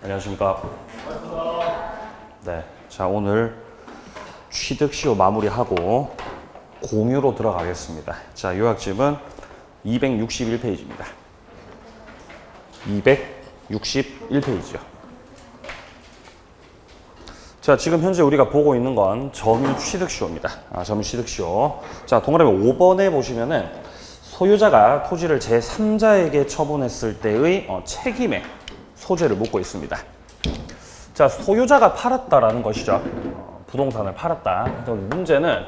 안녕하십니까. 네, 자 오늘 취득시효 마무리하고 공유로 들어가겠습니다. 자, 요약집은 261페이지입니다. 261페이지요. 자, 지금 현재 우리가 보고 있는 건 점유 취득시효입니다. 점유 취득시효. 자, 동그라미 5번에 보시면은 소유자가 토지를 제3자에게 처분했을 때의 책임의 소재를 묻고 있습니다. 자, 소유자가 팔았다라는 것이죠. 부동산을 팔았다. 문제는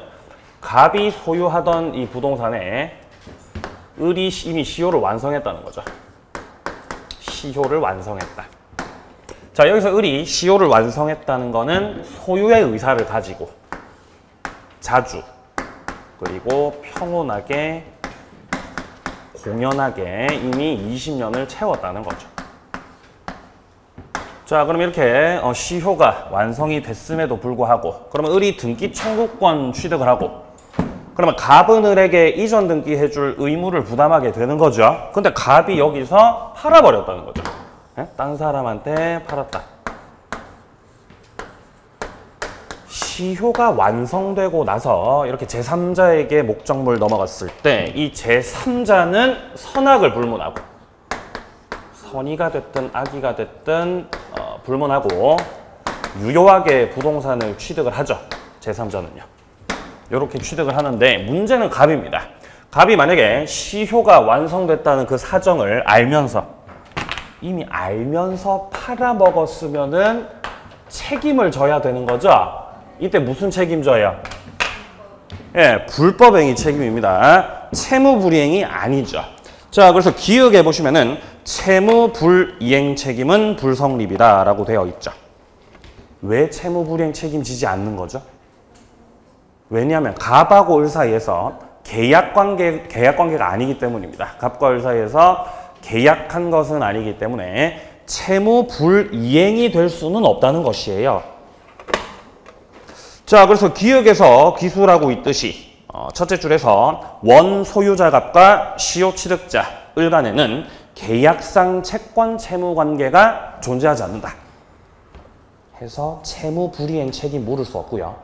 갑이 소유하던 이 부동산에 을이 이미 시효를 완성했다는 거죠. 시효를 완성했다. 자, 여기서 을이 시효를 완성했다는 거는 소유의 의사를 가지고 자주 그리고 평온하게 공연하게 이미 20년을 채웠다는 거죠. 자, 그럼 이렇게 시효가 완성이 됐음에도 불구하고 그러면 을이 등기 청구권 취득을 하고 그러면 갑은 을에게 이전 등기해줄 의무를 부담하게 되는 거죠. 근데 갑이 여기서 팔아버렸다는 거죠. 네? 딴 사람한테 팔았다. 시효가 완성되고 나서 이렇게 제3자에게 목적물 넘어갔을 때 이 제3자는 선악을 불문하고 선의가 됐든 악의가 됐든 불문하고 유효하게 부동산을 취득을 하죠. 제3자는요. 이렇게 취득을 하는데 문제는 갑입니다. 갑이 만약에 시효가 완성됐다는 그 사정을 이미 알면서 팔아먹었으면은 책임을 져야 되는 거죠. 이때 무슨 책임져요? 예, 불법행위 책임입니다. 채무불이행이 아니죠. 자, 그래서 기억해 보시면은 채무불이행 책임은 불성립이다 라고 되어 있죠. 왜 채무불이행 책임지지 않는 거죠? 왜냐하면 갑하고 을 사이에서 계약관계가 아니기 때문입니다. 갑과 을 사이에서 계약한 것은 아니기 때문에 채무불이행이 될 수는 없다는 것이에요. 자, 그래서 기역에서 기술하고 있듯이 첫째 줄에서 원 소유자 갑과 시효 취득자 을 간에는 계약상 채권 채무 관계가 존재하지 않는다 해서 채무불이행 책임 물을 수 없고요.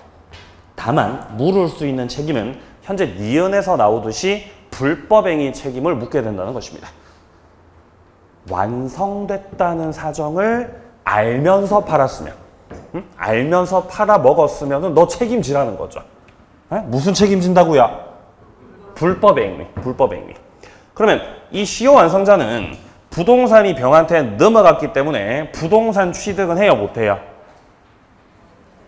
다만 물을 수 있는 책임은 현재 니은에서 나오듯이 불법행위 책임을 묻게 된다는 것입니다. 완성됐다는 사정을 알면서 팔았으면 알면서 팔아먹었으면 너 책임지라는 거죠. 에? 무슨 책임진다고요? 불법행위. 그러면 이 시효 완성자는 부동산이 병한테 넘어갔기 때문에 부동산 취득은 해요, 못해요?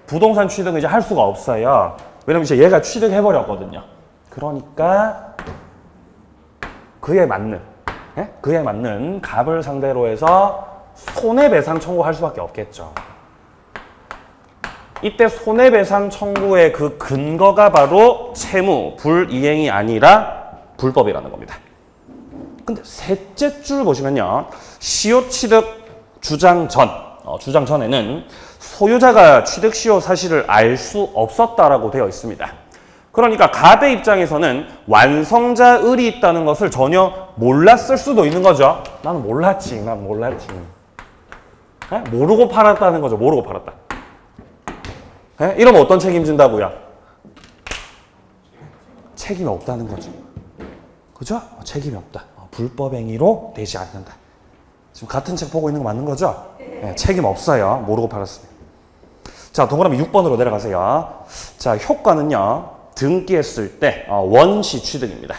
부동산 취득은 이제 할 수가 없어요. 왜냐면 이제 얘가 취득해버렸거든요. 그러니까 그에 맞는 갑을 상대로 해서 손해배상 청구할 수밖에 없겠죠. 이때 손해배상 청구의 그 근거가 바로 채무 불이행이 아니라 불법이라는 겁니다. 근데 셋째 줄 보시면요. 시효 취득 주장 전에는 소유자가 취득 시효 사실을 알 수 없었다라고 되어 있습니다. 그러니까 갑의 입장에서는 완성자 을이 있다는 것을 전혀 몰랐을 수도 있는 거죠. 난 몰랐지. 에? 모르고 팔았다는 거죠. 모르고 팔았다. 에? 이러면 어떤 책임진다고요? 책임이 없다는 거죠. 그죠? 책임이 없다. 불법행위로 되지 않는다. 지금 같은 책 보고 있는 거 맞는 거죠? 네, 책임 없어요. 모르고 팔았습니다. 자, 동그라미 6번으로 내려가세요. 자, 효과는요. 등기했을 때 원시 취득입니다.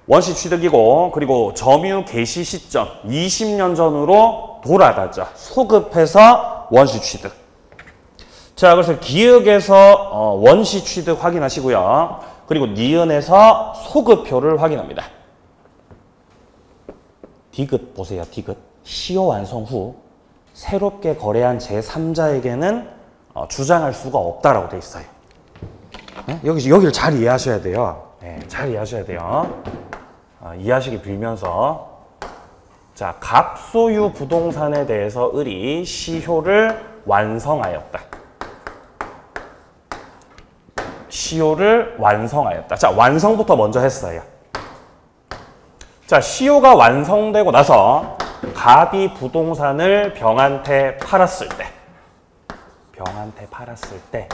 원시 취득이고 그리고 점유 개시 시점 20년 전으로 돌아가죠. 소급해서 원시 취득. 자, 그래서 기역에서 원시 취득 확인하시고요. 그리고 니은에서 소급표를 확인합니다. 디귿 보세요. 디귿. 시효 완성 후 새롭게 거래한 제3자에게는 주장할 수가 없다라고 돼 있어요. 네? 여기를 잘 이해하셔야 돼요. 네, 잘 이해하셔야 돼요. 이해하시기 빌면서 자, 갑소유 부동산에 대해서 을이 시효를 완성하였다. 시효를 완성하였다. 자, 완성부터 먼저 했어요. 자, 시효가 완성되고 나서 갑이 부동산을 병한테 팔았을 때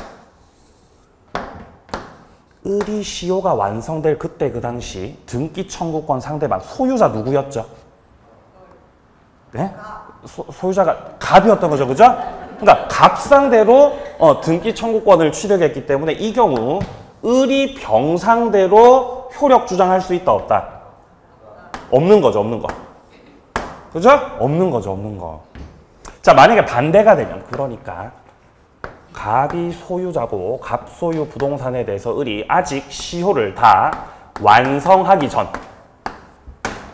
을이 시효가 완성될 그때 그 당시 등기 청구권 상대방 소유자 누구였죠? 네? 소유자가 갑이었던 거죠, 그죠? 그러니까 갑 상대로 등기 청구권을 취득했기 때문에 이 경우 을이 병 상대로 효력 주장할 수 있다, 없다? 없는 거죠, 없는 거. 그죠? 없는 거죠, 없는 거. 자, 만약에 반대가 되면, 그러니까 갑이 소유자고 갑 소유 부동산에 대해서 을이 아직 시효를 다 완성하기 전,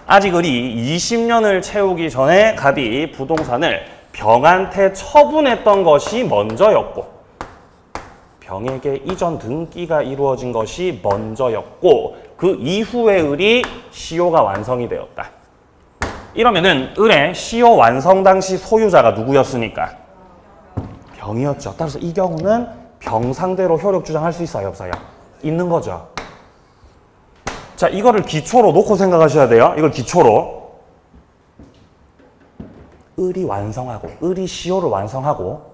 아직 을이 20년을 채우기 전에 갑이 부동산을 병한테 처분했던 것이 먼저였고, 병에게 이전 등기가 이루어진 것이 먼저였고, 그 이후에 을이 시효가 완성이 되었다. 이러면은 을의 시효 완성 당시 소유자가 누구였으니까? 병이었죠. 따라서 이 경우는 병 상대로 효력 주장할 수 있어요, 없어요? 있는 거죠. 자, 이거를 기초로 놓고 생각하셔야 돼요. 이걸 기초로. 을이 완성하고, 을이 시효를 완성하고,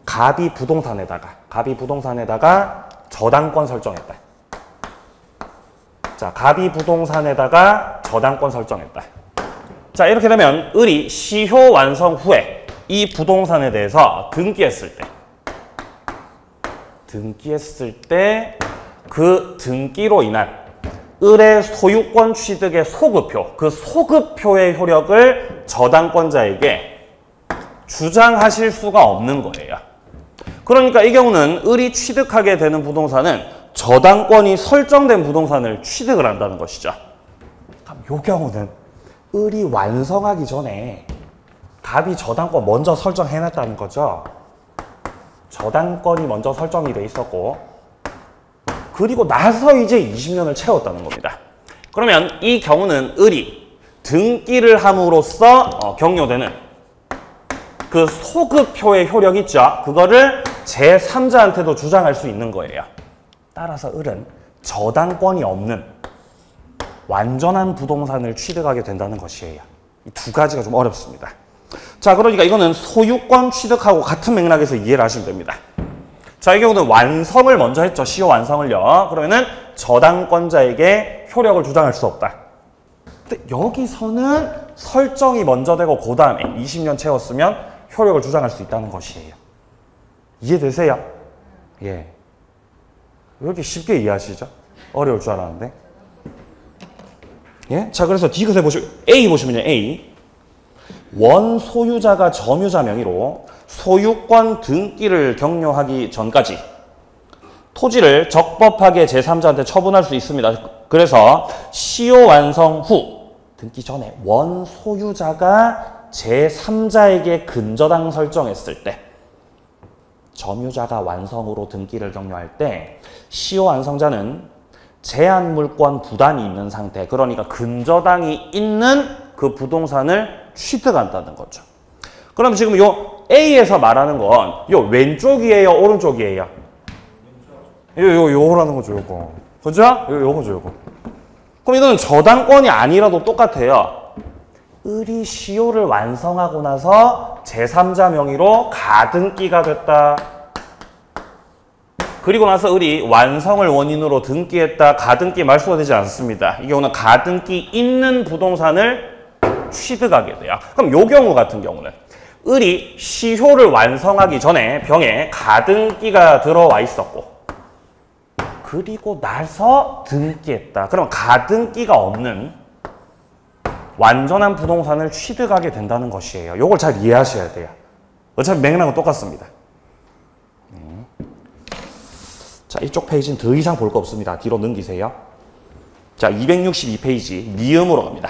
갑이 부동산에다가 저당권 설정했다. 자, 갑이 부동산에다가 저당권 설정했다. 자, 이렇게 되면 을이 시효 완성 후에 이 부동산에 대해서 등기했을 때 그 등기로 인한 을의 소유권 취득의 소급표, 그 소급표의 효력을 저당권자에게 주장하실 수가 없는 거예요. 그러니까 이 경우는 을이 취득하게 되는 부동산은 저당권이 설정된 부동산을 취득을 한다는 것이죠. 그럼 이 경우는 을이 완성하기 전에 갑이 저당권 먼저 설정해놨다는 거죠. 저당권이 먼저 설정이 돼 있었고, 그리고 나서 이제 20년을 채웠다는 겁니다. 그러면 이 경우는 을이 등기를 함으로써 경료되는 그 소급표의 효력 있죠. 그거를 제3자한테도 주장할 수 있는 거예요. 따라서 을은 저당권이 없는 완전한 부동산을 취득하게 된다는 것이에요. 이 두 가지가 좀 어렵습니다. 자, 그러니까 이거는 소유권 취득하고 같은 맥락에서 이해를 하시면 됩니다. 자, 이 경우는 완성을 먼저 했죠. 시효 완성을요. 그러면은 저당권자에게 효력을 주장할 수 없다. 근데 여기서는 설정이 먼저 되고 그 다음에 20년 채웠으면 효력을 주장할 수 있다는 것이에요. 이해되세요? 예. 왜 이렇게 쉽게 이해하시죠? 어려울 줄 알았는데. 예? 자, 그래서 디귿에 A 보시면요. A. 원 소유자가 점유자 명의로 소유권 등기를 격려하기 전까지 토지를 적법하게 제3자한테 처분할 수 있습니다. 그래서 시효 완성 후 등기 전에 원 소유자가 제3자에게 근저당 설정했을 때, 점유자가 완성으로 등기를 격려할 때 시효 완성자는 제한물권 부담이 있는 상태, 그러니까 근저당이 있는 그 부동산을 취득한다는 거죠. 그럼 지금 요 A에서 말하는 건 요 왼쪽이에요, 오른쪽이에요? 요거라는 거죠, 요거. 그죠? 요거죠, 요거. 그럼 이거는 저당권이 아니라도 똑같아요. 을이 시효를 완성하고 나서 제3자 명의로 가등기가 됐다. 그리고 나서 을이 완성을 원인으로 등기했다. 가등기 말소가 되지 않습니다. 이 경우는 가등기 있는 부동산을 취득하게 돼요. 그럼 요 경우 같은 경우는 을이 시효를 완성하기 전에 병에 가등기가 들어와 있었고, 그리고 나서 등기했다. 그럼 가등기가 없는 완전한 부동산을 취득하게 된다는 것이에요. 요걸 잘 이해하셔야 돼요. 어차피 맥락은 똑같습니다. 자, 이쪽 페이지는 더 이상 볼 거 없습니다. 뒤로 넘기세요. 자, 262페이지 미음으로 갑니다.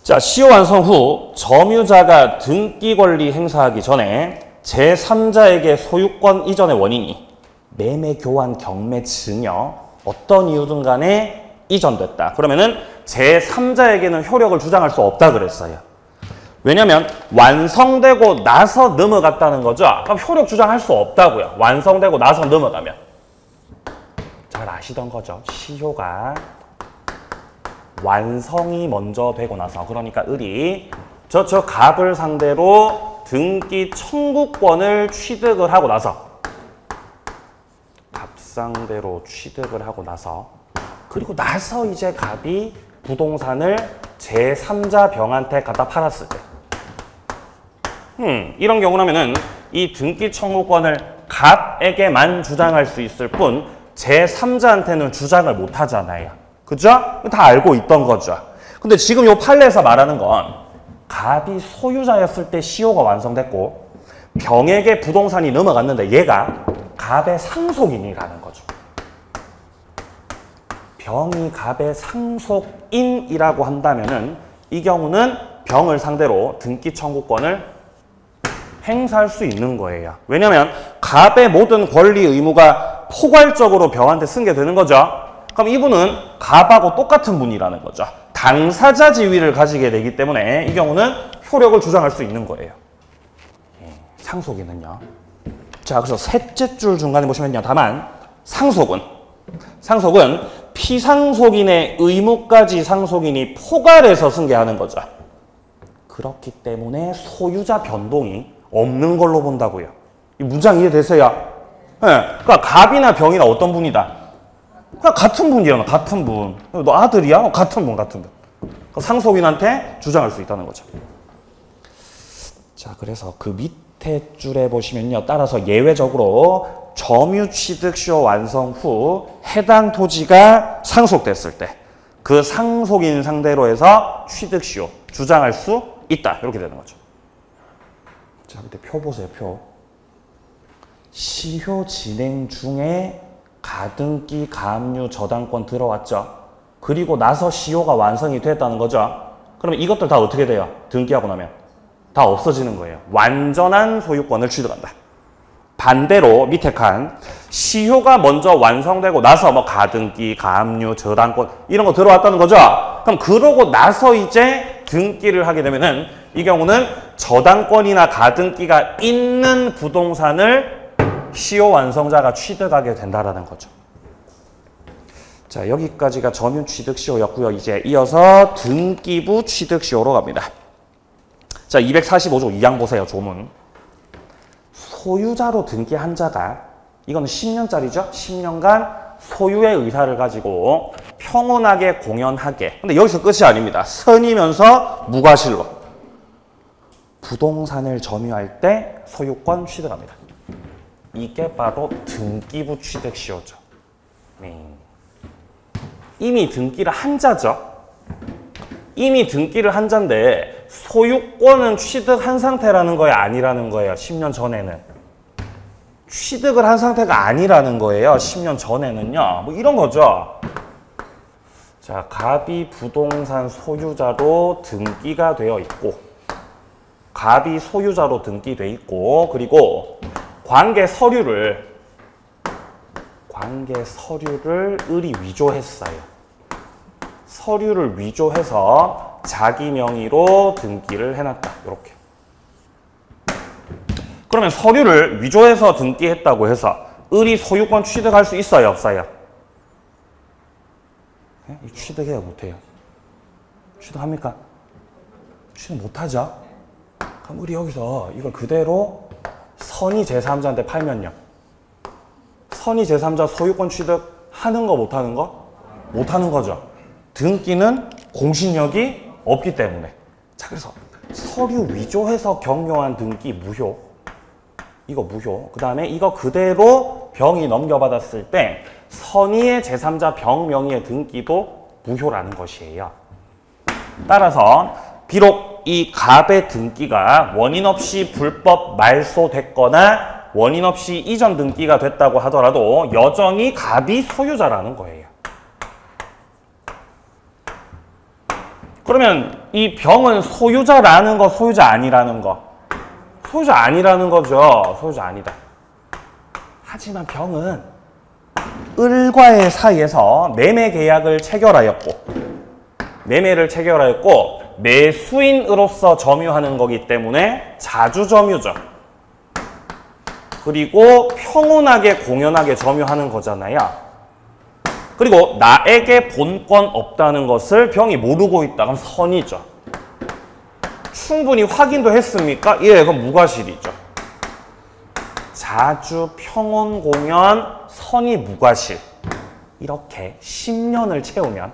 자, 시효 완성 후 점유자가 등기 권리 행사하기 전에 제3자에게 소유권 이전의 원인이 매매, 교환, 경매, 증여 어떤 이유든 간에 이전됐다. 그러면은 제3자에게는 효력을 주장할 수 없다 그랬어요. 왜냐면 완성되고 나서 넘어갔다는 거죠. 그럼 효력 주장할 수 없다고요. 완성되고 나서 넘어가면. 잘 아시던 거죠. 시효가 완성이 먼저 되고 나서, 그러니까 을이 저 갑을 상대로 등기 청구권을 취득을 하고 나서, 갑 상대로 취득을 하고 나서, 그리고 나서 이제 갑이 부동산을 제3자 병한테 갖다 팔았을 때, 이런 경우라면은 이 등기 청구권을 갑에게만 주장할 수 있을 뿐 제3자한테는 주장을 못 하잖아요. 그죠? 다 알고 있던 거죠. 근데 지금 요 판례에서 말하는 건 갑이 소유자였을 때 시효가 완성됐고 병에게 부동산이 넘어갔는데 얘가 갑의 상속인이라는 거죠. 병이 갑의 상속인이라고 한다면은 이 경우는 병을 상대로 등기 청구권을 행사할 수 있는 거예요. 왜냐하면 갑의 모든 권리 의무가 포괄적으로 병한테 승계되는 거죠. 그럼 이분은 갑하고 똑같은 분이라는 거죠. 당사자 지위를 가지게 되기 때문에 이 경우는 효력을 주장할 수 있는 거예요. 상속인은요. 자, 그래서 셋째 줄 중간에 보시면요. 다만 상속은 피상속인의 의무까지 상속인이 포괄해서 승계하는 거죠. 그렇기 때문에 소유자 변동이 없는 걸로 본다고요. 이 문장 이해되세요? 네. 그러니까 갑이나 병이나 어떤 분이다? 그냥 같은 분이잖아. 같은 분. 너 아들이야? 같은 분. 그러니까 상속인한테 주장할 수 있다는 거죠. 자, 그래서 그 밑에 줄에 보시면요. 따라서 예외적으로 점유취득시효 완성 후 해당 토지가 상속됐을 때 그 상속인 상대로 해서 취득시효 주장할 수 있다. 이렇게 되는 거죠. 자, 밑에 표 보세요. 표. 시효 진행 중에 가등기, 가압류, 저당권 들어왔죠. 그리고 나서 시효가 완성이 됐다는 거죠. 그러면 이것들 다 어떻게 돼요? 등기하고 나면 다 없어지는 거예요. 완전한 소유권을 취득한다. 반대로 밑에 칸 시효가 먼저 완성되고 나서 뭐 가등기, 가압류, 저당권 이런 거 들어왔다는 거죠. 그럼 그러고 나서 이제 등기를 하게 되면은 이 경우는 저당권이나 가등기가 있는 부동산을 시효 완성자가 취득하게 된다라는 거죠. 자, 여기까지가 점유 취득시효였고요. 이제 이어서 등기부 취득시효로 갑니다. 자, 245조 2항 보세요. 조문. 소유자로 등기한 자가, 이거는 10년짜리죠? 10년간 소유의 의사를 가지고 평온하게 공연하게. 근데 여기서 끝이 아닙니다. 선이면서 무과실로 부동산을 점유할 때 소유권 취득합니다. 이게 바로 등기부 취득시효죠. 이미 등기를 한 자죠. 이미 등기를 한 자인데 소유권은 취득한 상태라는 거예요? 아니라는 거예요? 10년 전에는. 취득을 한 상태가 아니라는 거예요. 10년 전에는요. 뭐 이런 거죠. 자, 갑이 부동산 소유자로 등기가 되어 있고, 갑이 소유자로 등기돼 있고, 그리고 관계 서류를 을이 위조했어요. 서류를 위조해서 자기 명의로 등기를 해놨다. 이렇게. 그러면 서류를 위조해서 등기했다고 해서 을이 소유권 취득할 수 있어요? 없어요? 네? 취득해요? 못해요? 취득합니까? 취득 못하죠? 그럼 을이 여기서 이걸 그대로 선의 제3자한테 팔면요. 선의 제3자 소유권 취득하는 거 못하는 거? 못하는 거죠. 등기는 공신력이 없기 때문에. 자, 그래서 서류 위조해서 경료한 등기 무효. 이거 무효. 그 다음에 이거 그대로 병이 넘겨받았을 때 선의의 제3자 병 명의의 등기도 무효라는 것이에요. 따라서 비록 이 갑의 등기가 원인 없이 불법 말소됐거나 원인 없이 이전 등기가 됐다고 하더라도 여전히 갑이 소유자라는 거예요. 그러면 이 병은 소유자라는 거, 소유자 아니라는 거? 소유자 아니라는 거죠. 소유자 아니다. 하지만 병은 을과의 사이에서 매매 계약을 체결하였고, 매매를 체결하였고 매수인으로서 점유하는 거기 때문에 자주점유죠. 그리고 평온하게 공연하게 점유하는 거잖아요. 그리고 나에게 본권 없다는 것을 병이 모르고 있다. 그럼 선이죠. 충분히 확인도 했습니까? 예, 그럼 무과실이죠. 자주 평온 공연 선이 무과실. 이렇게 10년을 채우면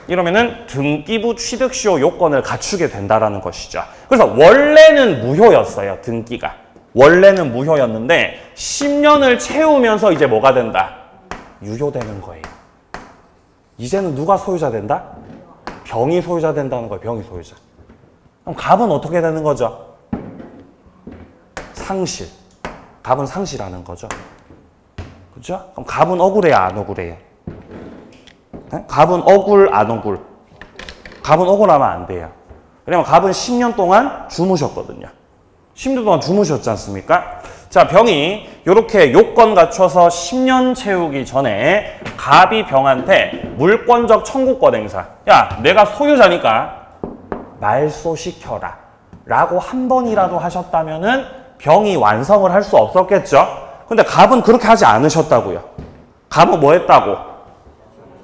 이러면은 등기부 취득시효 요건을 갖추게 된다라는 것이죠. 그래서 원래는 무효였어요. 등기가. 원래는 무효였는데 10년을 채우면서 이제 뭐가 된다? 유효되는 거예요. 이제는 누가 소유자 된다? 병이 소유자 된다는 거예요. 병이 소유자. 그럼 갑은 어떻게 되는 거죠? 상실. 갑은 상실하는 거죠. 그죠? 그럼 갑은 억울해요? 안 억울해요? 네? 갑은 억울, 안 억울? 갑은 억울하면 안 돼요. 왜냐면 갑은 10년 동안 주무셨거든요. 10년 동안 주무셨지 않습니까? 자, 병이 이렇게 요건 갖춰서 10년 채우기 전에 갑이 병한테 물권적 청구권 행사. 야, 내가 소유자니까 말소시켜라. 라고 한 번이라도 하셨다면은 병이 완성을 할 수 없었겠죠? 근데 갑은 그렇게 하지 않으셨다고요. 갑은 뭐 했다고?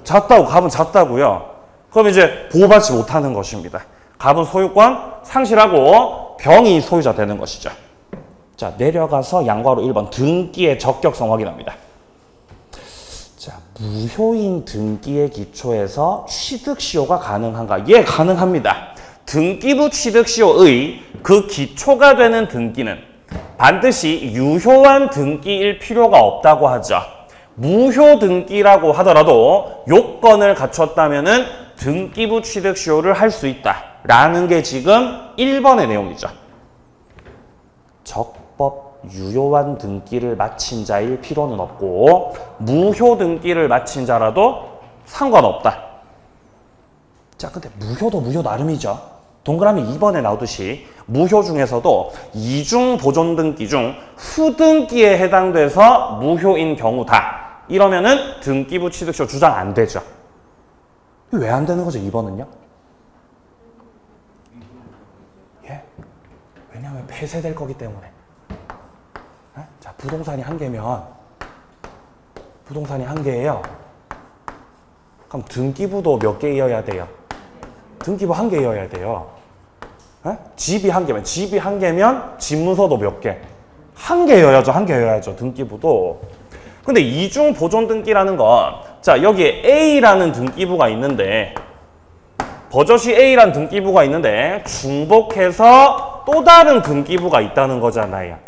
잤다고. 갑은 잤다고요. 그럼 이제 보호받지 못하는 것입니다. 갑은 소유권 상실하고 병이 소유자 되는 것이죠. 자, 내려가서 양괄호 1번 등기의 적격성 확인합니다. 자, 무효인 등기의 기초에서 취득시효가 가능한가? 예, 가능합니다. 등기부 취득시효의 그 기초가 되는 등기는 반드시 유효한 등기일 필요가 없다고 하죠. 무효 등기라고 하더라도 요건을 갖췄다면은 등기부 취득시효를 할 수 있다라는 게 지금 1번의 내용이죠. 적법 유효한 등기를 마친 자일 필요는 없고 무효 등기를 마친 자라도 상관없다. 자, 근데 무효도 무효 나름이죠. 동그라미 2번에 나오듯이 무효 중에서도 이중 보존 등기 중 후등기에 해당돼서 무효인 경우다. 이러면은 등기부 취득시효 주장 안 되죠. 왜 안 되는 거죠, 2번은요? 예? 왜냐하면 폐쇄될 거기 때문에. 자, 부동산이 한 개면 부동산이 한 개예요. 그럼 등기부도 몇 개여야 돼요? 등기부 한 개여야 돼요. 집이 한 개면 집이 한 개면 집문서도 몇 개? 한 개여야죠. 한 개여야죠. 등기부도. 근데 이중 보존 등기라는 건 자, 여기에 A라는 등기부가 있는데 버젓이 A라는 등기부가 있는데 중복해서 또 다른 등기부가 있다는 거잖아요.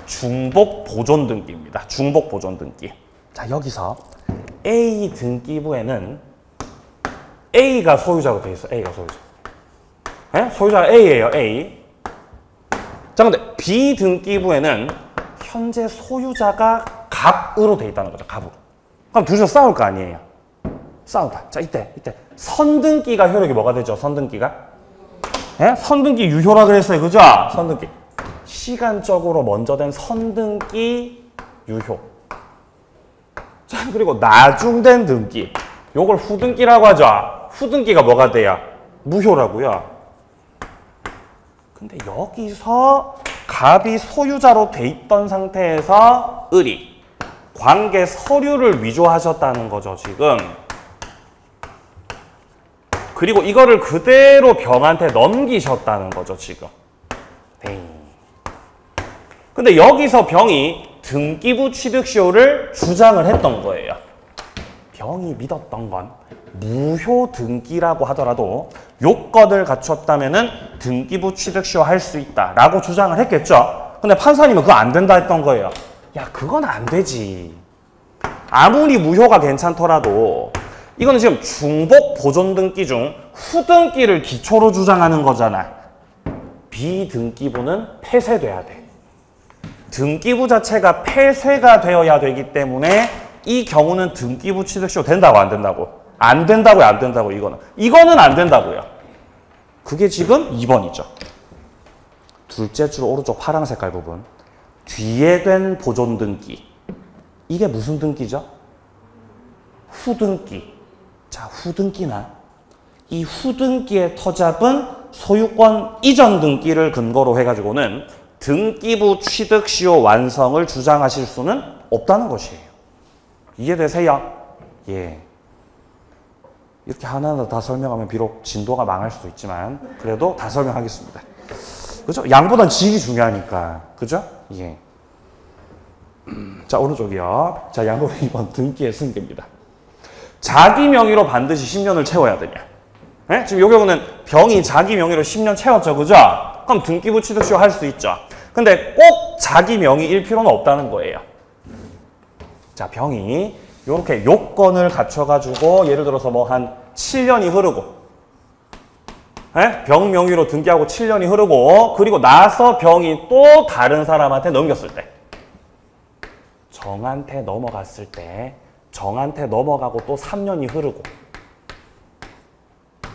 중복 보존 등기입니다. 중복 보존 등기. 자, 여기서 A 등기부에는 A가 소유자로 되어 있어요. A가 소유자. 네? 소유자가 A예요. A. 자, 근데 B 등기부에는 현재 소유자가 갑으로 되어 있다는 거죠. 갑으로. 그럼 둘이서 싸울 거 아니에요. 싸우다. 자, 이때 선등기가 효력이 뭐가 되죠? 선등기가? 네? 선등기 유효라 그랬어요. 그죠? 선등기. 시간적으로 먼저 된 선등기 유효. 자, 그리고 나중된 등기. 요걸 후등기라고 하죠. 후등기가 뭐가 돼요? 무효라고요. 근데 여기서 갑이 소유자로 돼 있던 상태에서 을이 관계 서류를 위조하셨다는 거죠, 지금. 그리고 이거를 그대로 병한테 넘기셨다는 거죠, 지금. 근데 여기서 병이 등기부 취득시효를 주장을 했던 거예요. 병이 믿었던 건 무효 등기라고 하더라도 요건을 갖췄다면은 등기부 취득시효 할 수 있다라고 주장을 했겠죠. 근데 판사님은 그거 안 된다 했던 거예요. 야, 그건 안 되지. 아무리 무효가 괜찮더라도 이거는 지금 중복 보존 등기 중 후등기를 기초로 주장하는 거잖아. 비등기부는 폐쇄돼야 돼. 등기부 자체가 폐쇄가 되어야 되기 때문에 이 경우는 등기부 취득시효 된다고 안 된다고? 안 된다고요, 안 된다고, 이거는. 이거는 안 된다고요. 그게 지금 2번이죠. 둘째 줄 오른쪽 파란 색깔 부분. 뒤에 된 보존 등기. 이게 무슨 등기죠? 후등기. 자, 후등기나 이 후등기의 터잡은 소유권 이전 등기를 근거로 해가지고는 등기부 취득시효 완성을 주장하실 수는 없다는 것이에요. 이해되세요? 예. 이렇게 하나하나 다 설명하면 비록 진도가 망할 수도 있지만 그래도 다 설명하겠습니다. 그죠? 양보단 질이 중요하니까. 그죠? 예. 자, 오른쪽이요. 자, 양보는 2번 등기의 승계입니다. 자기 명의로 반드시 10년을 채워야 되냐? 네? 지금 요 경우는 병이 자기 명의로 10년 채웠죠. 그죠? 그럼 등기부 취득시효 할 수 있죠. 근데 꼭 자기 명의일 필요는 없다는 거예요. 자, 병이 요렇게 요건을 갖춰가지고 예를 들어서 뭐 한 7년이 흐르고 네? 병 명의로 등기하고 7년이 흐르고 그리고 나서 병이 또 다른 사람한테 넘겼을 때 정한테 넘어갔을 때 정한테 넘어가고 또 3년이 흐르고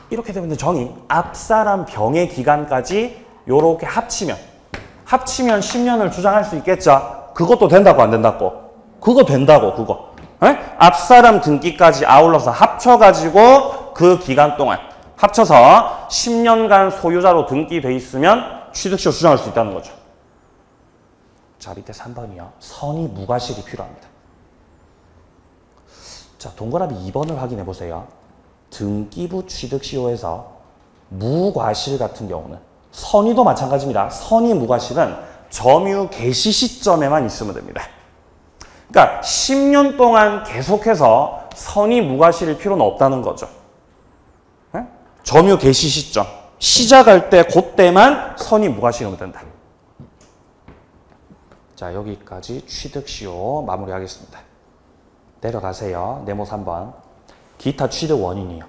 이렇게 되면 정이 앞사람 병의 기간까지 요렇게 합치면 10년을 주장할 수 있겠죠. 그것도 된다고 안 된다고? 그거 된다고 그거. 에? 앞사람 등기까지 아울러서 합쳐가지고 그 기간 동안 합쳐서 10년간 소유자로 등기돼 있으면 취득시효 주장할 수 있다는 거죠. 자, 밑에 3번이요. 선의 무과실이 필요합니다. 자, 동그라미 2번을 확인해 보세요. 등기부 취득시효에서 무과실 같은 경우는 선의도 마찬가지입니다. 선의 무과실은 점유 개시 시점에만 있으면 됩니다. 그러니까 10년 동안 계속해서 선의 무과실일 필요는 없다는 거죠. 네? 점유 개시 시점, 시작할 때 그때만 선의 무과실이면 된다. 자, 여기까지 취득시효 마무리하겠습니다. 내려가세요. 네모 3번. 기타 취득 원인이요.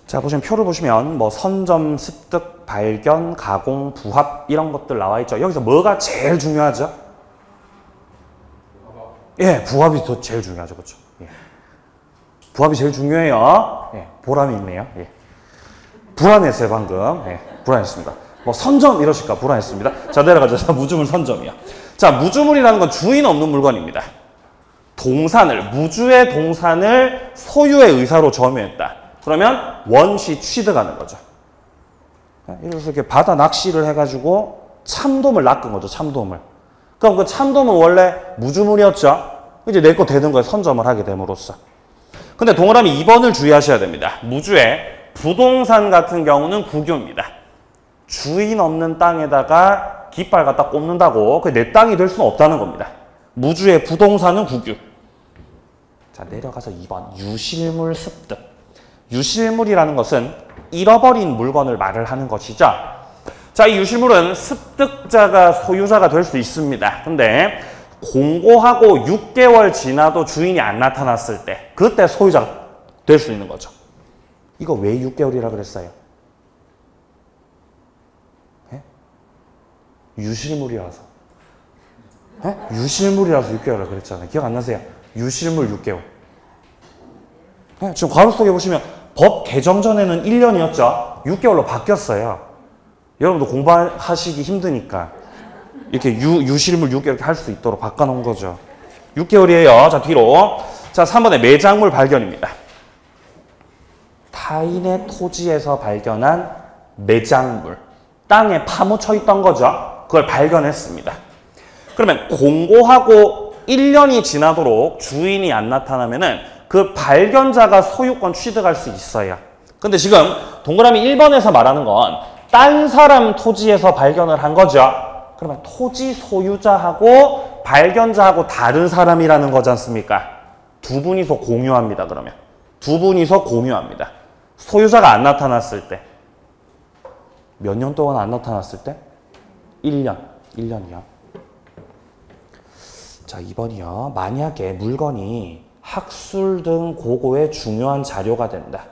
자, 보시면 표를 보시면 뭐 선점, 습득, 발견, 가공, 부합 이런 것들 나와 있죠. 여기서 뭐가 제일 중요하죠? 예, 부합이 더 제일 중요하죠. 그렇죠? 예. 부합이 제일 중요해요. 예, 보람이 있네요. 예. 불안했어요, 방금. 예, 불안했습니다. 뭐 선점 이러실까 불안했습니다. 자, 내려가자. 자, 무주물 선점이요. 자, 무주물이라는 건 주인 없는 물건입니다. 동산을, 무주의 동산을 소유의 의사로 점유했다. 그러면 원시 취득하는 거죠. 이래서 이렇게 바다 낚시를 해가지고 참돔을 낚은 거죠. 참돔을. 그럼 그 참돔은 원래 무주물이었죠. 이제 내 거 되는 거에 선점을 하게 됨으로써. 근데 동그라미 2번을 주의하셔야 됩니다. 무주의 부동산 같은 경우는 국유입니다. 주인 없는 땅에다가 깃발 갖다 꼽는다고 그게 내 땅이 될 수는 없다는 겁니다. 무주의 부동산은 국유. 자, 내려가서 2번 유실물 습득. 유실물이라는 것은 잃어버린 물건을 말을 하는 것이죠. 자, 이 유실물은 습득자가 소유자가 될 수 있습니다. 근데 공고하고 6개월 지나도 주인이 안 나타났을 때 그때 소유자가 될 수 있는 거죠. 이거 왜 6개월이라 그랬어요? 네? 유실물이라서. 네? 유실물이라서 6개월이라 그랬잖아요. 기억 안 나세요? 유실물 6개월. 네? 지금 괄호 속에 보시면 법 개정 전에는 1년이었죠. 6개월로 바뀌었어요. 여러분도 공부하시기 힘드니까 이렇게 유실물 6개월 이렇게 할 수 있도록 바꿔놓은 거죠. 6개월이에요. 자, 뒤로. 자, 3번에 매장물 발견입니다. 타인의 토지에서 발견한 매장물. 땅에 파묻혀 있던 거죠. 그걸 발견했습니다. 그러면 공고하고 1년이 지나도록 주인이 안 나타나면은 그 발견자가 소유권 취득할 수 있어요. 근데 지금 동그라미 1번에서 말하는 건 딴 사람 토지에서 발견을 한 거죠. 그러면 토지 소유자하고 발견자하고 다른 사람이라는 거지 않습니까? 두 분이서 공유합니다. 그러면 두 분이서 공유합니다. 소유자가 안 나타났을 때 몇 년 동안 안 나타났을 때? 1년. 1년이요. 자, 2번이요. 만약에 물건이 학술 등 고고의 중요한 자료가 된다.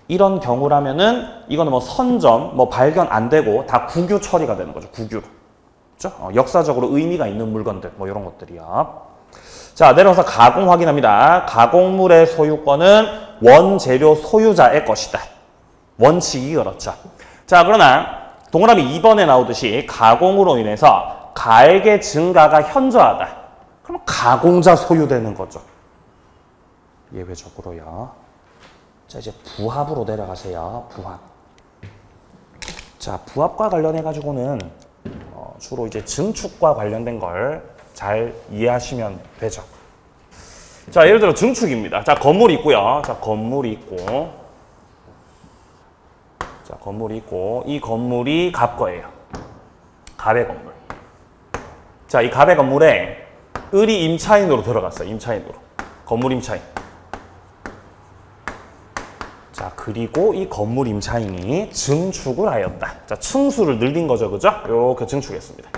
이런 경우라면은 이거는 뭐 선점, 뭐 발견 안 되고 다 국유 처리가 되는 거죠. 국유로. 그렇죠? 역사적으로 의미가 있는 물건들, 뭐 이런 것들이요. 자, 내려와서 가공 확인합니다. 가공물의 소유권은 원재료 소유자의 것이다. 원칙이 그렇죠. 자, 그러나 동그라미 2번에 나오듯이 가공으로 인해서 가액의 증가가 현저하다. 그럼 가공자 소유되는 거죠. 예외적으로요. 자, 이제 부합으로 내려가세요. 부합. 자, 부합과 관련해 가지고는 주로 이제 증축과 관련된 걸 잘 이해하시면 되죠. 자, 예를 들어 증축입니다. 자, 건물이 있고요. 자, 건물이 있고. 자, 건물이 있고. 이 건물이 갑 거예요. 갑의 건물. 자, 이 갑의 건물에 을이 임차인으로 들어갔어요. 임차인으로. 건물 임차인. 자, 그리고 이 건물 임차인이 증축을 하였다. 자, 층수를 늘린 거죠. 그죠? 이렇게 증축했습니다.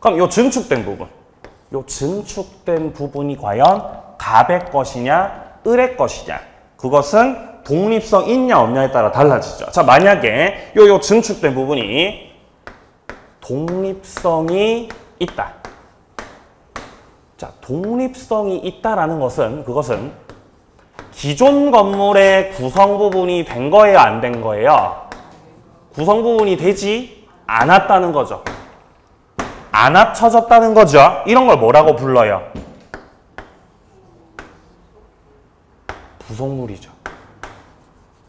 그럼 요 증축된 부분. 요 증축된 부분이 과연 갑의 것이냐, 을의 것이냐. 그것은 독립성 있냐 없냐에 따라 달라지죠. 자, 만약에 요 증축된 부분이 독립성이 있다. 자, 독립성이 있다라는 것은 그것은 기존 건물의 구성 부분이 된 거예요, 안 된 거예요? 구성 부분이 되지 않았다는 거죠. 안 합쳐졌다는 거죠. 이런 걸 뭐라고 불러요? 부속물이죠.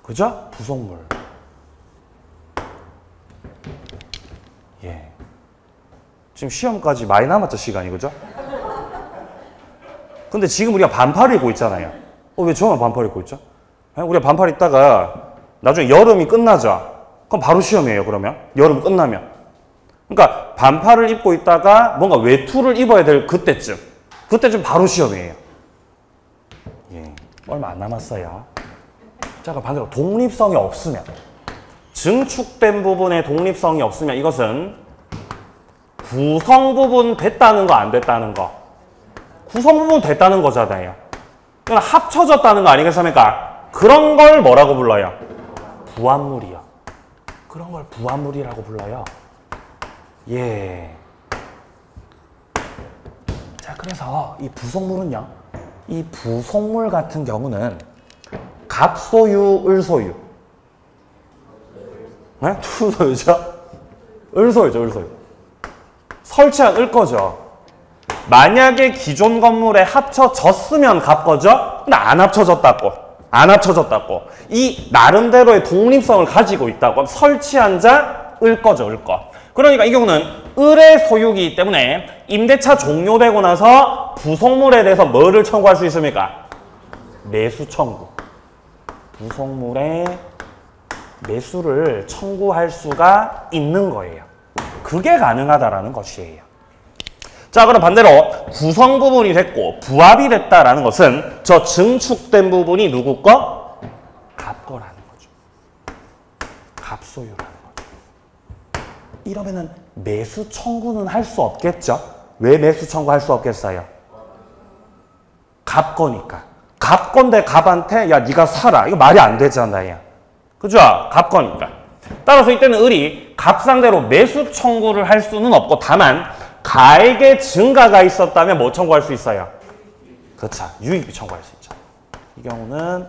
그죠? 부속물. 예. 지금 시험까지 많이 남았죠, 시간이. 그죠? 근데 지금 우리가 반팔을 입고 있잖아요. 왜 저만 반팔 입고 있죠? 우리가 반팔 입다가 나중에 여름이 끝나죠? 그럼 바로 시험이에요, 그러면. 여름 끝나면. 그러니까 반팔을 입고 있다가 뭔가 외투를 입어야 될 그때쯤 바로 시험이에요. 예, 얼마 안 남았어요. 자, 그럼 반대로 독립성이 없으면, 증축된 부분에 독립성이 없으면 이것은 구성 부분 됐다는 거 안 됐다는 거? 구성 부분 됐다는 거잖아요. 그러니까 합쳐졌다는 거 아니겠습니까? 그런 걸 뭐라고 불러요? 부합물이요. 그런 걸 부합물이라고 불러요. 예. 자, 그래서 이 부속물은요. 이 부속물 같은 경우는 갑소유, 을소유. 네? 투소유죠? 을소유죠, 을소유. 설치한 을 거죠. 만약에 기존 건물에 합쳐졌으면 갑 거죠? 근데 안 합쳐졌다고. 안 합쳐졌다고. 이 나름대로의 독립성을 가지고 있다고. 설치한 자, 을 거죠, 을 거. 그러니까 이 경우는 을의 소유이기 때문에 임대차 종료되고 나서 부속물에 대해서 뭐를 청구할 수 있습니까? 매수 청구. 부속물의 매수를 청구할 수가 있는 거예요. 그게 가능하다라는 것이에요. 자, 그럼 반대로 구성 부분이 됐고 부합이 됐다라는 것은 저 증축된 부분이 누구 거? 갑 거라는 거죠. 갑 소유라는 거죠. 이러면은 매수 청구는 할 수 없겠죠? 왜 매수 청구할 수 없겠어요? 갑 거니까. 갑 건데 갑한테 야 네가 사라. 이거 말이 안 되잖아요. 그죠? 갑 거니까. 따라서 이때는 을이 갑 상대로 매수 청구를 할 수는 없고 다만 가액의 증가가 있었다면 뭐 청구할 수 있어요? 그렇죠. 유익비 청구할 수 있죠. 이 경우는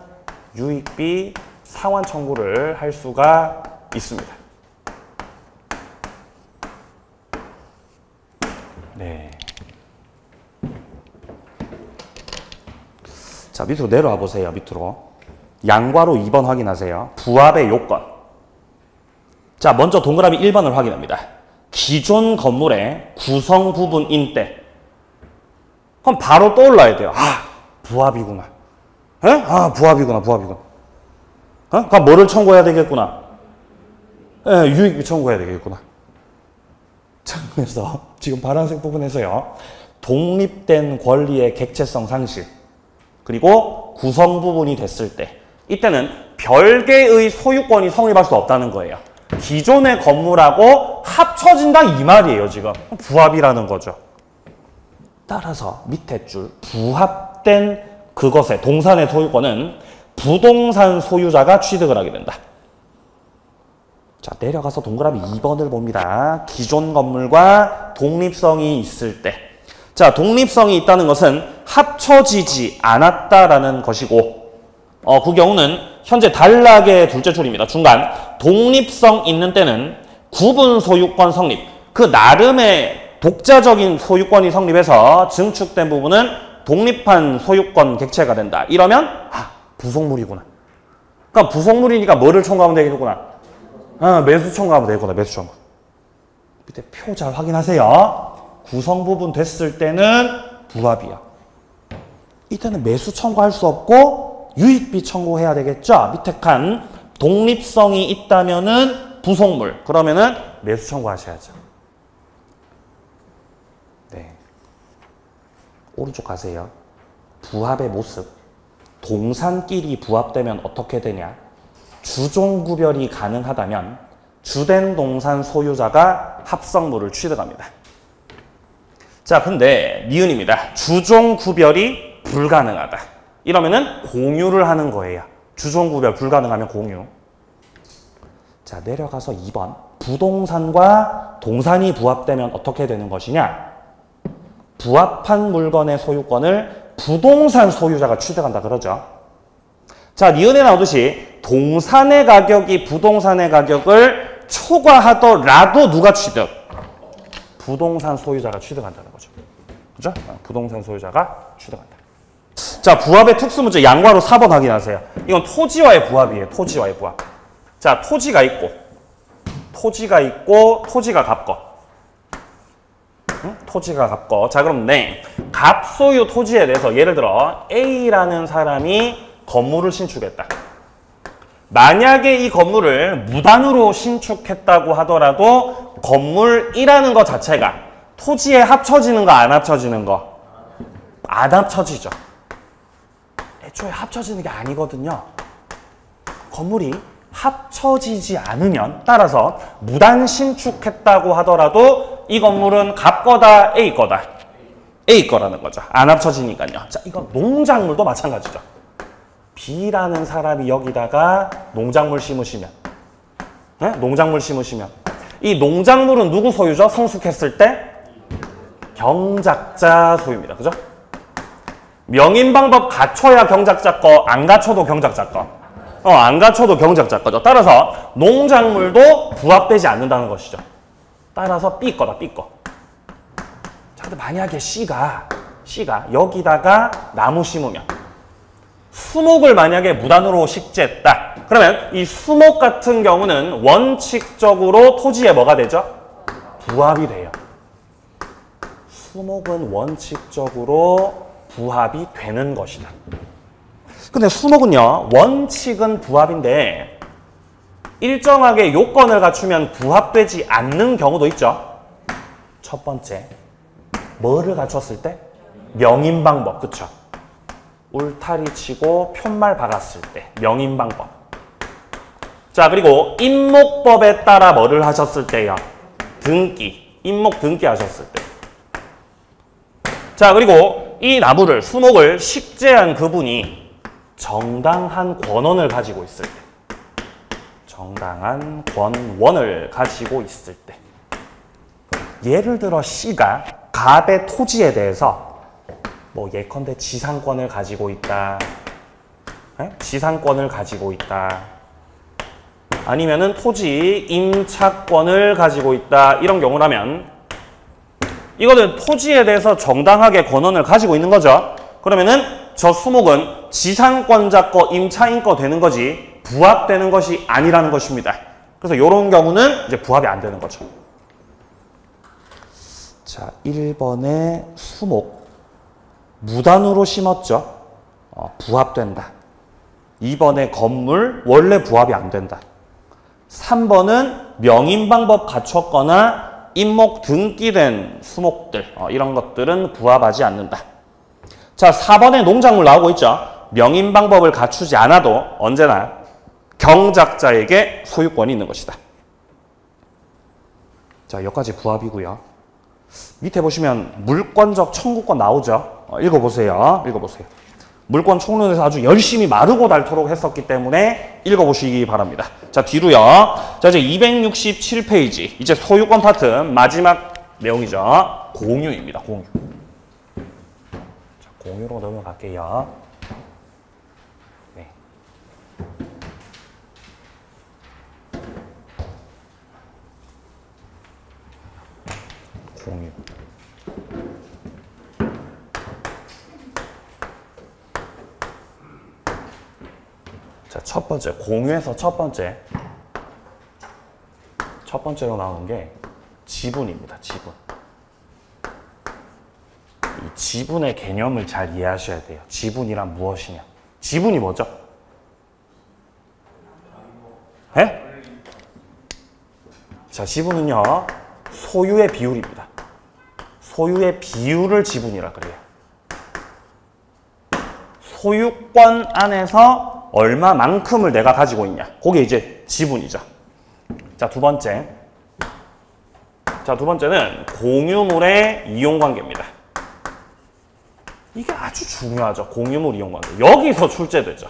유익비 상환 청구를 할 수가 있습니다. 네. 자, 밑으로 내려와 보세요. 밑으로. 양괄호 2번 확인하세요. 부합의 요건. 자, 먼저 동그라미 1번을 확인합니다. 기존 건물의 구성 부분인 때. 그럼 바로 떠올라야 돼요. 아, 부합이구나. 에? 아, 부합이구나, 부합이구나. 그럼 뭐를 청구해야 되겠구나? 예, 유익비 청구해야 되겠구나. 자, 그래서 지금 파란색 부분에서요. 독립된 권리의 객체성 상실. 그리고 구성 부분이 됐을 때. 이때는 별개의 소유권이 성립할 수 없다는 거예요. 기존의 건물하고 합쳐진다 이 말이에요, 지금. 부합이라는 거죠. 따라서 밑에 줄 부합된 그것의 동산의 소유권은 부동산 소유자가 취득을 하게 된다. 자, 내려가서 동그라미 2번을 봅니다. 기존 건물과 독립성이 있을 때. 자, 독립성이 있다는 것은 합쳐지지 않았다라는 것이고 그 경우는 현재 단락의 둘째 줄입니다. 중간 독립성 있는 때는 구분 소유권 성립. 그 나름의 독자적인 소유권이 성립해서 증축된 부분은 독립한 소유권 객체가 된다. 이러면 아, 부속물이구나. 그러니까 부속물이니까 뭐를 청구하면 되겠구나. 아, 매수 청구하면 되겠구나. 매수 청구. 밑에 표 잘 확인하세요. 구성 부분 됐을 때는 부합이야. 이때는 매수 청구할 수 없고 유익비 청구해야 되겠죠. 밑에 칸 독립성이 있다면은 부속물. 그러면은 매수 청구하셔야죠. 네. 오른쪽 가세요. 부합의 모습. 동산끼리 부합되면 어떻게 되냐? 주종 구별이 가능하다면 주된 동산 소유자가 합성물을 취득합니다. 자, 근데 니은입니다. 주종 구별이 불가능하다. 이러면은 공유를 하는 거예요. 주종 구별 불가능하면 공유. 자, 내려가서 2번. 부동산과 동산이 부합되면 어떻게 되는 것이냐? 부합한 물건의 소유권을 부동산 소유자가 취득한다 그러죠. 자, 니은에 나오듯이 동산의 가격이 부동산의 가격을 초과하더라도 누가 취득? 부동산 소유자가 취득한다는 거죠. 그죠? 부동산 소유자가 취득한다. 자, 부합의 특수문제 양괄호 4번 확인하세요. 이건 토지와의 부합이에요. 토지와의 부합. 자, 토지가 있고 토지가 갑거. 응? 토지가 갑거. 자, 그럼 네. 갑소유 토지에 대해서 예를 들어 A라는 사람이 건물을 신축했다. 만약에 이 건물을 무단으로 신축했다고 하더라도 건물 1라는 것 자체가 토지에 합쳐지는 거 안 합쳐지는 거? 안 합쳐지죠. 애초에 합쳐지는 게 아니거든요. 건물이 합쳐지지 않으면 따라서 무단 신축했다고 하더라도 이 건물은 갑 거다, A 거다? A 거라는 거죠. 안 합쳐지니까요. 자, 이건 농작물도 마찬가지죠. B라는 사람이 여기다가 농작물 심으시면, 네? 농작물 심으시면 이 농작물은 누구 소유죠? 성숙했을 때 경작자 소유입니다. 그죠? 명인방법 갖춰야 경작자 거, 안 갖춰도 경작자 거. 안 갖춰도 경작자 거죠. 따라서 농작물도 부합되지 않는다는 것이죠. 따라서 B 거다, B 거. 자, 근데 만약에 C가 여기다가 나무 심으면 수목을 만약에 무단으로 식재했다. 그러면 이 수목 같은 경우는 원칙적으로 토지에 뭐가 되죠? 부합이 돼요. 수목은 원칙적으로 부합이 되는 것이다. 근데 수목은요, 원칙은 부합인데 일정하게 요건을 갖추면 부합되지 않는 경우도 있죠. 첫 번째, 뭐를 갖췄을 때? 명인방법, 그쵸? 울타리 치고 푯말 박았을 때 명인방법. 자, 그리고 임목법에 따라 뭐를 하셨을 때요? 등기, 임목 등기 하셨을 때. 자, 그리고 이 나무를, 수목을 식재한 그분이 정당한 권원을 가지고 있을 때. 정당한 권원을 가지고 있을 때. 예를 들어 C가 갑의 토지에 대해서 뭐 예컨대 지상권을 가지고 있다. 네? 지상권을 가지고 있다. 아니면은 토지 임차권을 가지고 있다. 이런 경우라면 이거는 토지에 대해서 정당하게 권한을 가지고 있는 거죠. 그러면은 저 수목은 지상권자 거, 임차인 거 되는 거지 부합되는 것이 아니라는 것입니다. 그래서 이런 경우는 이제 부합이 안 되는 거죠. 자, 1번에 수목 무단으로 심었죠. 부합된다. 2번에 건물 원래 부합이 안 된다. 3번은 명인방법 갖췄거나 임목 등기된 수목들 이런 것들은 부합하지 않는다. 자, 4번에 농작물 나오고 있죠. 명인방법을 갖추지 않아도 언제나 경작자에게 소유권이 있는 것이다. 자, 여기까지 부합이고요. 밑에 보시면 물권적 청구권 나오죠. 읽어보세요. 읽어보세요. 물권 총론에서 아주 열심히 마르고 닳도록 했었기 때문에 읽어보시기 바랍니다. 자, 뒤로요. 자, 이제 267페이지. 이제 소유권 파트 마지막 내용이죠. 공유입니다. 공유. 자, 공유로 넘어갈게요. 네. 공유. 자, 첫 번째, 공유에서 첫 번째로 나오는 게 지분입니다. 지분. 이 지분의 개념을 잘 이해하셔야 돼요. 지분이란 무엇이냐? 지분이 뭐죠? 예? 자, 지분은요, 소유의 비율입니다. 소유의 비율을 지분이라 그래요. 소유권 안에서 얼마만큼을 내가 가지고 있냐. 그게 이제 지분이죠. 자, 두 번째. 자, 두 번째는 공유물의 이용관계입니다. 이게 아주 중요하죠. 공유물 이용관계. 여기서 출제되죠.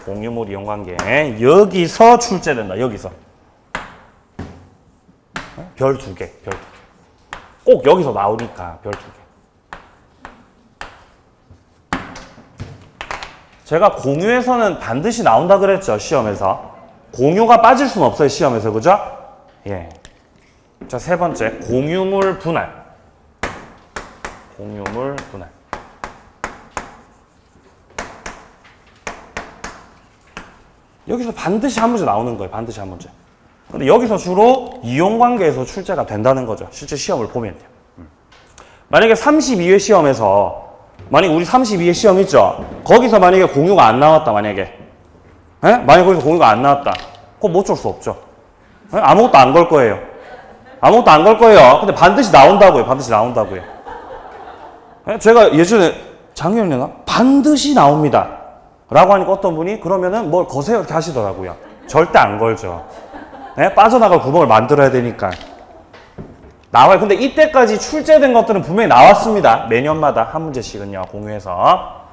공유물 이용관계. 여기서 출제된다. 여기서. 별 2개. 별 2개. 꼭 여기서 나오니까 별 2개. 제가 공유에서는 반드시 나온다 그랬죠. 시험에서. 공유가 빠질 수는 없어요. 시험에서. 그죠? 예. 자, 세 번째. 공유물 분할. 공유물 분할. 여기서 반드시 한 문제 나오는 거예요. 반드시 한 문제. 근데 여기서 주로 이용관계에서 출제가 된다는 거죠. 실제 시험을 보면 돼요. 만약에 32회 시험에서 만약에 우리 32회 시험 있죠? 거기서 만약에 공유가 안 나왔다. 만약에 만약에 거기서 공유가 안 나왔다. 그건 못 줄 수 없죠. 아무것도 안 걸 거예요. 아무것도 안 걸 거예요. 근데 반드시 나온다고요. 반드시 나온다고요. 제가 예전에 작년에나 반드시 나옵니다. 라고 하니까 어떤 분이 그러면은 뭘 거세요 이렇게 하시더라고요. 절대 안 걸죠. 빠져나갈 구멍을 만들어야 되니까. 나와요. 근데 이때까지 출제된 것들은 분명히 나왔습니다. 매년마다 한 문제씩은요. 공유해서.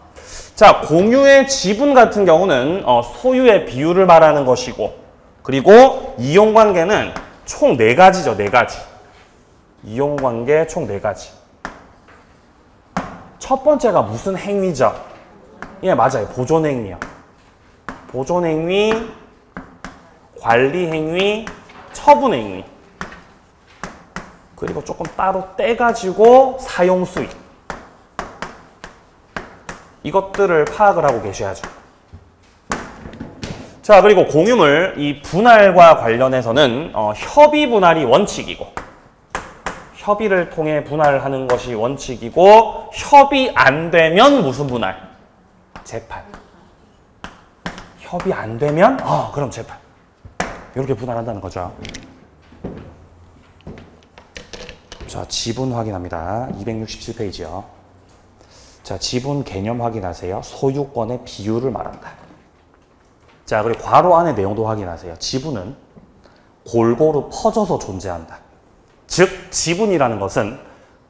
자, 공유의 지분 같은 경우는 소유의 비율을 말하는 것이고, 그리고 이용관계는 총 4가지죠. 4가지. 이용관계 총 4가지. 첫 번째가 무슨 행위죠? 예, 맞아요. 보존행위요. 보존행위, 관리행위, 처분행위. 그리고 조금 따로 떼가지고 사용수익. 이것들을 파악을 하고 계셔야죠. 자, 그리고 공유물, 이 분할과 관련해서는 협의 분할이 원칙이고, 협의를 통해 분할하는 것이 원칙이고, 협의 안 되면 무슨 분할? 재판. 협의 안 되면 그럼 재판. 이렇게 분할한다는 거죠. 자, 지분 확인합니다. 267페이지요. 자, 지분 개념 확인하세요. 소유권의 비율을 말한다. 자, 그리고 괄호 안의 내용도 확인하세요. 지분은 골고루 퍼져서 존재한다. 즉, 지분이라는 것은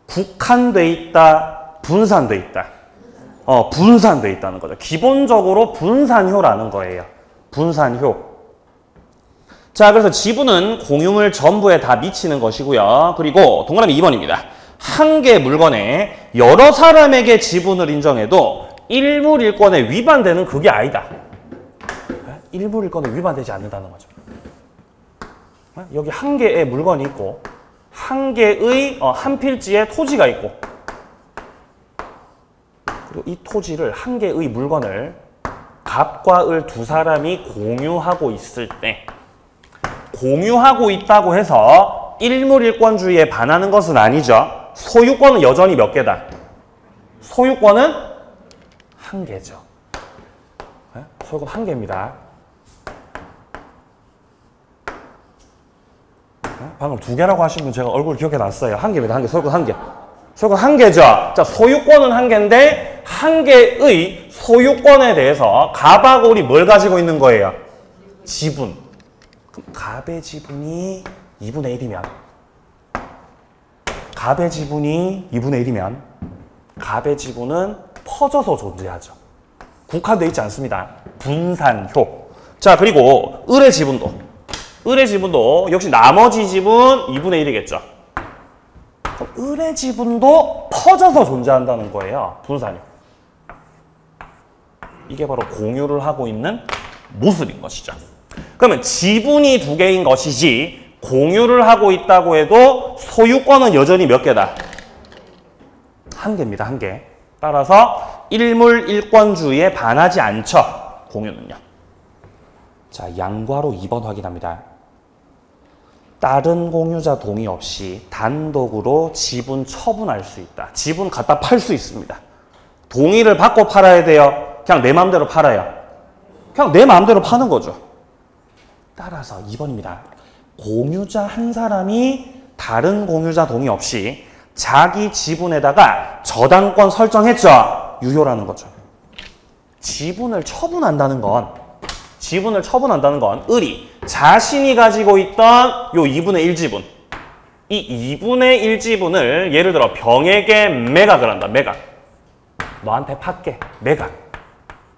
국한돼 있다, 분산돼 있다. 분산돼 있다는 거죠. 기본적으로 분산효라는 거예요. 분산효. 자, 그래서 지분은 공유물 전부에 다 미치는 것이고요. 그리고 동그라미 2번입니다. 한 개 물건에 여러 사람에게 지분을 인정해도 일물일권에 위반되는 그게 아니다. 일물일권에 위반되지 않는다는 거죠. 여기 한 개의 물건이 있고 한 개의 한 필지에 토지가 있고, 그리고 이 토지를 한 개의 물건을 갑과 을 두 사람이 공유하고 있을 때, 공유하고 있다고 해서 일물일권주의에 반하는 것은 아니죠. 소유권은 여전히 몇 개다? 소유권은 한 개죠. 소유권 한 개입니다. 방금 2개라고 하신 분 제가 얼굴 기억해 놨어요. 한 개입니다. 한 개. 소유권 한 개. 소유권 한 개죠. 자, 소유권은 한 개인데 한 개의 소유권에 대해서 갑하고 을이 뭘 가지고 있는 거예요? 지분. 그럼 갑의 지분이 2분의 1이면 갑의 지분이 2분의 1이면 갑의 지분은 퍼져서 존재하죠. 국한되어 있지 않습니다. 분산효. 자, 그리고 을의 지분도. 을의 지분도 역시 나머지 지분 2분의 1이겠죠. 그럼 을의 지분도 퍼져서 존재한다는 거예요. 분산효. 이게 바로 공유를 하고 있는 모습인 것이죠. 그러면 지분이 2개인 것이지 공유를 하고 있다고 해도 소유권은 여전히 몇 개다? 한 개입니다. 한 개. 따라서 일물일권주의에 반하지 않죠. 공유는요. 자, 양괄호 2번 확인합니다. 다른 공유자 동의 없이 단독으로 지분 처분할 수 있다. 지분 갖다 팔 수 있습니다. 동의를 받고 팔아야 돼요? 그냥 내 마음대로 팔아요? 그냥 내 마음대로 파는 거죠. 따라서 2번입니다. 공유자 한 사람이 다른 공유자 동의 없이 자기 지분에다가 저당권 설정했죠. 유효라는 거죠. 지분을 처분한다는 건 을이 자신이 가지고 있던 요 2분의 1 지분, 이 2분의 1 지분을 예를 들어 병에게 매각을 한다. 매각. 너한테 팔게. 매각.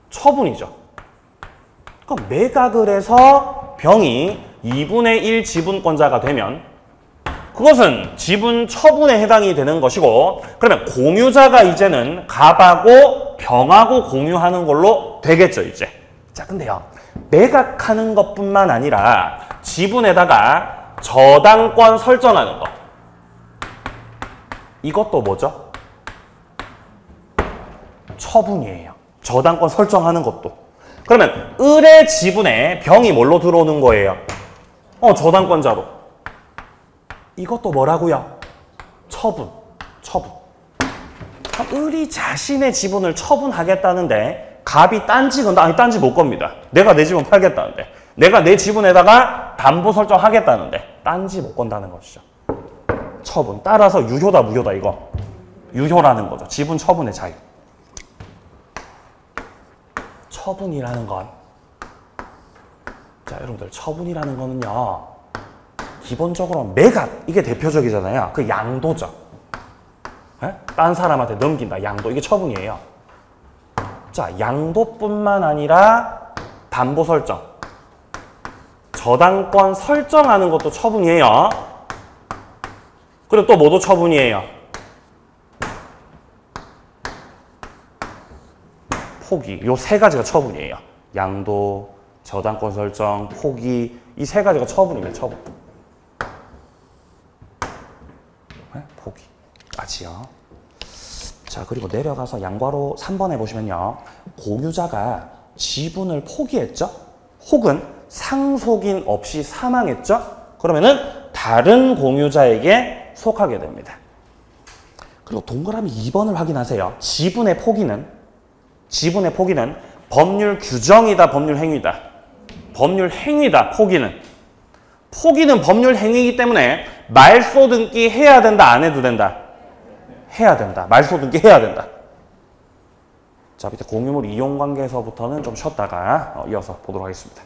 처분이죠. 그럼 매각을 해서 병이 2분의 1 지분권자가 되면 그것은 지분 처분에 해당이 되는 것이고, 그러면 공유자가 이제는 갑하고 병하고 공유하는 걸로 되겠죠, 이제. 자, 근데요. 매각하는 것뿐만 아니라 지분에다가 저당권 설정하는 것. 이것도 뭐죠? 처분이에요. 저당권 설정하는 것도. 그러면 을의 지분에 병이 뭘로 들어오는 거예요? 저당권자로. 이것도 뭐라고요? 처분. 을이 자신의 지분을 처분하겠다는데 갑이 딴지 건다. 아니, 딴지 못 겁니다. 내가 내 지분 팔겠다는데. 내가 내 지분에다가 담보 설정하겠다는데 딴지 못 건다는 것이죠. 처분. 따라서 유효다, 무효다, 이거. 유효라는 거죠. 지분 처분의 자유. 처분이라는 건, 자, 여러분들, 처분이라는 거는요, 기본적으로 매각, 이게 대표적이잖아요. 그 양도죠. 에? 딴 사람한테 넘긴다, 양도. 이게 처분이에요. 자, 양도뿐만 아니라 담보 설정, 저당권 설정하는 것도 처분이에요. 그리고 또 뭐도 처분이에요? 포기. 요 세 가지가 처분이에요. 양도, 저당권 설정, 포기. 이 세 가지가 처분입니다. 처분. 네? 포기. 아지요. 자, 그리고 내려가서 양괄호 3번에 보시면요. 공유자가 지분을 포기했죠? 혹은 상속인 없이 사망했죠? 그러면은 다른 공유자에게 속하게 됩니다. 그리고 동그라미 2번을 확인하세요. 지분의 포기는 법률 규정이다, 법률 행위다. 법률 행위다, 포기는. 포기는 법률 행위이기 때문에 말소 등기 해야 된다, 안 해도 된다? 해야 된다. 말소 등기 해야 된다. 자, 밑에 공유물 이용관계에서부터는 좀 쉬었다가 이어서 보도록 하겠습니다.